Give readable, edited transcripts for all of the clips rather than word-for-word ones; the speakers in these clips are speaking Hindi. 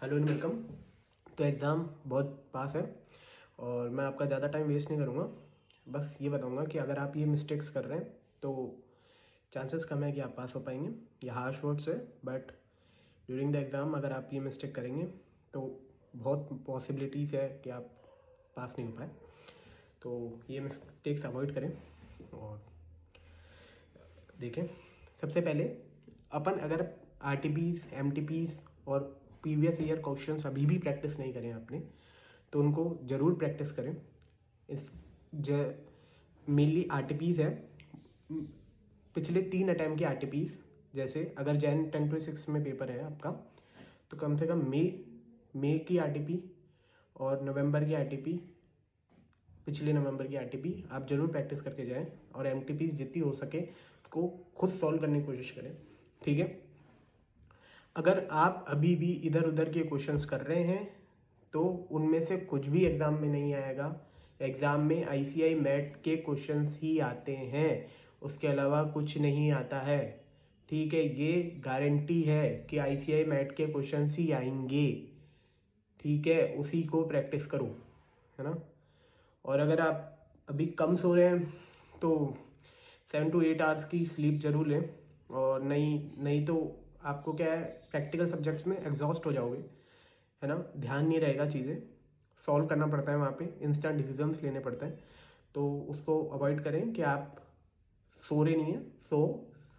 Hello and welcome. तो एग्ज़ाम बहुत पास है और मैं आपका ज़्यादा टाइम वेस्ट नहीं करूँगा। बस ये बताऊँगा कि अगर आप ये मिस्टेक्स कर रहे हैं तो चांसेस कम है कि आप पास हो पाएंगे। ये हार्श वर्ड्स है, बट ड्यूरिंग द एग्ज़ाम अगर आप ये मिस्टेक करेंगे तो बहुत पॉसिबिलिटीज़ है कि आप पास नहीं हो पाए। तो ये मिस्टेक्स अवॉइड करें और देखें। सबसे पहले अपन अगर आरटीपीज, एमटीपीज और प्रीवियस ईयर क्वेश्चंस अभी भी प्रैक्टिस नहीं करें आपने, तो उनको ज़रूर प्रैक्टिस करें। इस मेनली आरटीपीज है, पिछले 3 अटैम्प्ट के आरटीपीज। जैसे अगर जैन 10-6 में पेपर है आपका, तो कम से कम मई की आरटीपी और नवंबर की आरटीपी, पिछले नवंबर की आरटीपी आप जरूर प्रैक्टिस करके जाएं और एमटीपीज जितनी हो सके को खुद सॉल्व करने की कोशिश करें। ठीक है। अगर आप अभी भी इधर उधर के क्वेश्चंस कर रहे हैं तो उनमें से कुछ भी एग्ज़ाम में नहीं आएगा। एग्ज़ाम में आईसीआई मैट के क्वेश्चंस ही आते हैं, उसके अलावा कुछ नहीं आता है। ठीक है, ये गारंटी है कि आईसीआई मैट के क्वेश्चंस ही आएंगे। ठीक है, उसी को प्रैक्टिस करो, है ना। और अगर आप अभी कम सो रहे हैं तो 7 to 8 आवर्स की स्लीप जरूर लें। और नहीं तो आपको क्या है, प्रैक्टिकल सब्जेक्ट्स में एग्जॉस्ट हो जाओगे, है ना। ध्यान नहीं रहेगा, चीज़ें सॉल्व करना पड़ता है, वहाँ पे इंस्टेंट डिसीजंस लेने पड़ते हैं। तो उसको अवॉइड करें कि आप सो रहे नहीं हैं।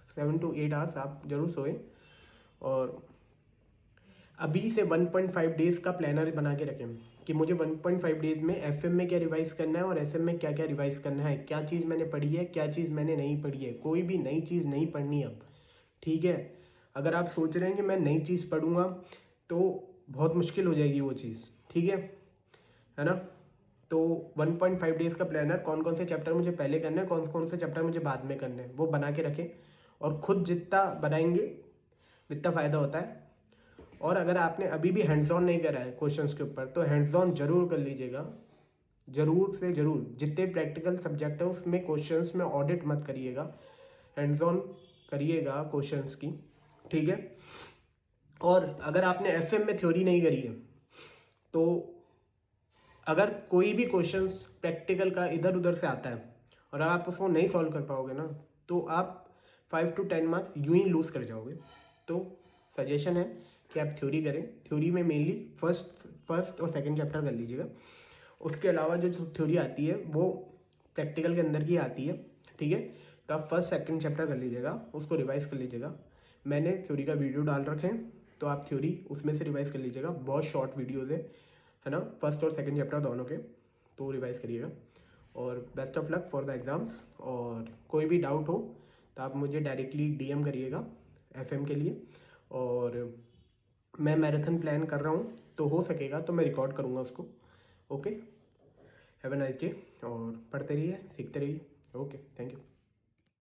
7 to 8 आवर्स आप जरूर सोएं। और अभी से 1.5 डेज का प्लानर बना के रखें कि मुझे 1.5 डेज में एफएम में क्या रिवाइज करना है और एसएम में क्या क्या रिवाइज करना है, क्या चीज़ मैंने पढ़ी है, क्या चीज़ मैंने नहीं पढ़ी है। कोई भी नई चीज़ नहीं पढ़नी अब। ठीक है। अगर आप सोच रहे हैं कि मैं नई चीज़ पढ़ूंगा तो बहुत मुश्किल हो जाएगी वो चीज़। ठीक है ना। तो 1.5 डेज का प्लानर, कौन कौन से चैप्टर मुझे पहले करने हैं, कौन कौन से चैप्टर मुझे बाद में करने हैं, वो बना के रखें। और खुद जितना बनाएंगे जितना फ़ायदा होता है। और अगर आपने अभी भी हैंड्स ऑन नहीं करा है क्वेश्चंस के ऊपर, तो हैंड्स ऑन जरूर कर लीजिएगा। जरूर से जरूर, जितने प्रैक्टिकल सब्जेक्ट है उसमें क्वेश्चंस में ऑडिट मत करिएगा, हैंड्स ऑन करिएगा क्वेश्चंस की। ठीक है। और अगर आपने एफएम में थ्योरी नहीं करी है तो अगर कोई भी क्वेश्चंस प्रैक्टिकल का इधर उधर से आता है और आप उसको नहीं सॉल्व कर पाओगे ना, तो आप 5 to 10 मार्क्स यूं ही लूज कर जाओगे। तो सजेशन है कि आप थ्योरी करें। थ्योरी में मेनली फर्स्ट और सेकंड चैप्टर कर लीजिएगा। उसके अलावा जो थ्योरी आती है वो प्रैक्टिकल के अंदर की आती है। ठीक है। तो आप फर्स्ट सेकंड चैप्टर कर लीजिएगा, उसको रिवाइज कर लीजिएगा। मैंने थ्योरी का वीडियो डाल रखे हैं, तो आप थ्योरी उसमें से रिवाइज कर लीजिएगा। बहुत शॉर्ट वीडियोज़ है ना, फर्स्ट और सेकंड चैप्टर दोनों के, तो रिवाइज करिएगा। और best of luck for the exams. और कोई भी डाउट हो तो आप मुझे डायरेक्टली डीएम करिएगा एफएम के लिए। और मैं मैराथन प्लान कर रहा हूँ, तो हो सकेगा तो मैं रिकॉर्ड करूँगा उसको। Okay, have a nice day. और पढ़ते रहिए, सीखते रहिए। Okay, thank you.